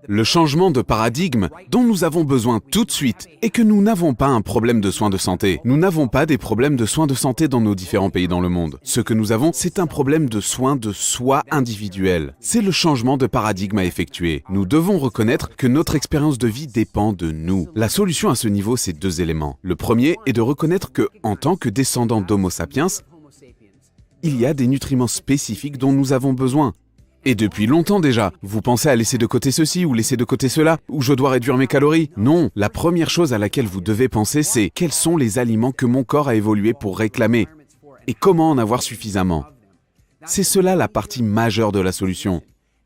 Le changement de paradigme dont nous avons besoin tout de suite est que nous n'avons pas un problème de soins de santé. Nous n'avons pas des problèmes de soins de santé dans nos différents pays dans le monde. Ce que nous avons, c'est un problème de soins de soi individuel. C'est le changement de paradigme à effectuer. Nous devons reconnaître que notre expérience de vie dépend de nous. La solution à ce niveau, c'est deux éléments. Le premier est de reconnaître que, en tant que descendants d'Homo sapiens, il y a des nutriments spécifiques dont nous avons besoin. Et depuis longtemps déjà, vous pensez à laisser de côté ceci ou laisser de côté cela, ou je dois réduire mes calories? Non, la première chose à laquelle vous devez penser, c'est quels sont les aliments que mon corps a évolué pour réclamer et comment en avoir suffisamment. C'est cela la partie majeure de la solution.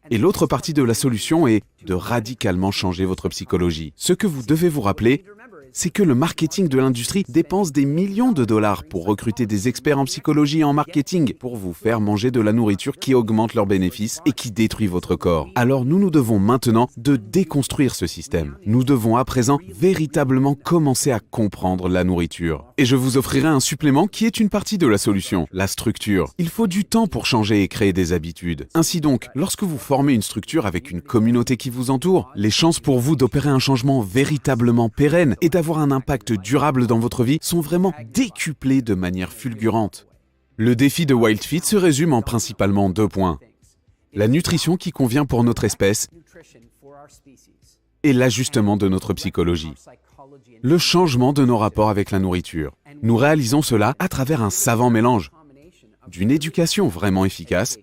Et l'autre partie de la solution est de radicalement changer votre psychologie. Ce que vous devez vous rappeler, c'est que le marketing de l'industrie dépense des millions de dollars pour recruter des experts en psychologie et en marketing pour vous faire manger de la nourriture qui augmente leurs bénéfices et qui détruit votre corps. Alors nous devons maintenant de déconstruire ce système. Nous devons à présent véritablement commencer à comprendre la nourriture. Et je vous offrirai un supplément qui est une partie de la solution, la structure. Il faut du temps pour changer et créer des habitudes. Ainsi donc, lorsque vous formez une structure avec une communauté qui vous entoure, les chances pour vous d'opérer un changement véritablement pérenne et d'avoir un impact durable dans votre vie sont vraiment décuplés de manière fulgurante. Le défi de WildFit se résume en principalement 2 points. La nutrition qui convient pour notre espèce et l'ajustement de notre psychologie. Le changement de nos rapports avec la nourriture. Nous réalisons cela à travers un savant mélange d'une éducation vraiment efficace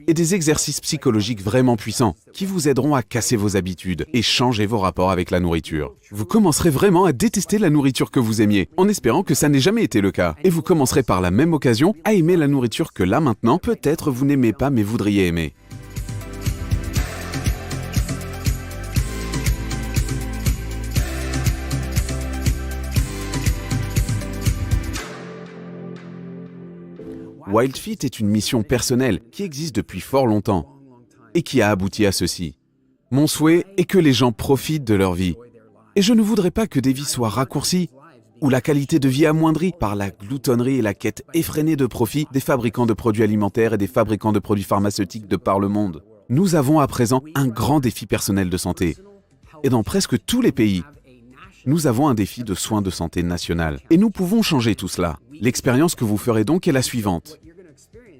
et des exercices psychologiques vraiment puissants qui vous aideront à casser vos habitudes et changer vos rapports avec la nourriture. Vous commencerez vraiment à détester la nourriture que vous aimiez, en espérant que ça n'ait jamais été le cas. Et vous commencerez par la même occasion à aimer la nourriture que là maintenant, peut-être vous n'aimez pas mais voudriez aimer. WildFit est une mission personnelle qui existe depuis fort longtemps et qui a abouti à ceci. Mon souhait est que les gens profitent de leur vie. Et je ne voudrais pas que des vies soient raccourcies ou la qualité de vie amoindrie par la gloutonnerie et la quête effrénée de profit des fabricants de produits alimentaires et des fabricants de produits pharmaceutiques de par le monde. Nous avons à présent un grand défi personnel de santé. Et dans presque tous les pays, nous avons un défi de soins de santé national. Et nous pouvons changer tout cela. L'expérience que vous ferez donc est la suivante.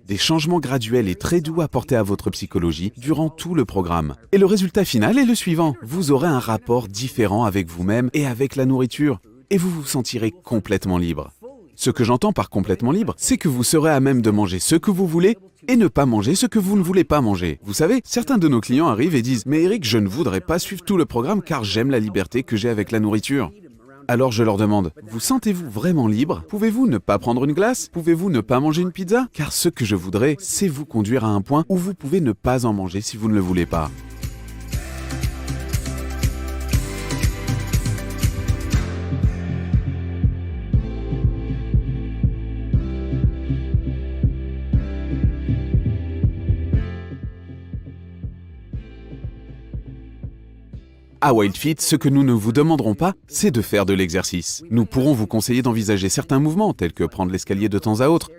Des changements graduels et très doux apportés à votre psychologie durant tout le programme. Et le résultat final est le suivant. Vous aurez un rapport différent avec vous-même et avec la nourriture. Et vous vous sentirez complètement libre. Ce que j'entends par complètement libre, c'est que vous serez à même de manger ce que vous voulez et ne pas manger ce que vous ne voulez pas manger. Vous savez, certains de nos clients arrivent et disent « Mais Eric, je ne voudrais pas suivre tout le programme car j'aime la liberté que j'ai avec la nourriture. » Alors je leur demande, vous sentez-vous vraiment libre? Pouvez-vous ne pas prendre une glace? Pouvez-vous ne pas manger une pizza? Car ce que je voudrais, c'est vous conduire à un point où vous pouvez ne pas en manger si vous ne le voulez pas. À WildFit, ce que nous ne vous demanderons pas, c'est de faire de l'exercice. Nous pourrons vous conseiller d'envisager certains mouvements, tels que prendre l'escalier de temps à autre,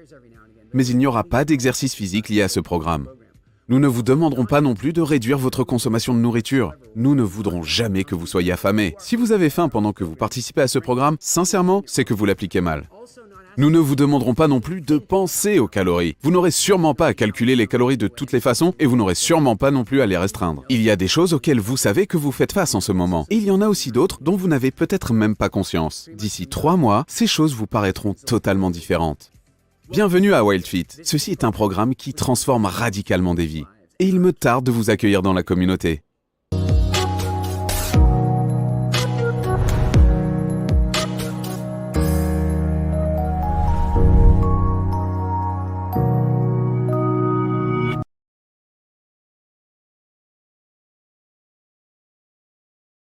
mais il n'y aura pas d'exercice physique lié à ce programme. Nous ne vous demanderons pas non plus de réduire votre consommation de nourriture. Nous ne voudrons jamais que vous soyez affamé. Si vous avez faim pendant que vous participez à ce programme, sincèrement, c'est que vous l'appliquez mal. Nous ne vous demanderons pas non plus de penser aux calories. Vous n'aurez sûrement pas à calculer les calories de toutes les façons et vous n'aurez sûrement pas non plus à les restreindre. Il y a des choses auxquelles vous savez que vous faites face en ce moment. Et il y en a aussi d'autres dont vous n'avez peut-être même pas conscience. D'ici 3 mois, ces choses vous paraîtront totalement différentes. Bienvenue à WildFit. Ceci est un programme qui transforme radicalement des vies. Et il me tarde de vous accueillir dans la communauté.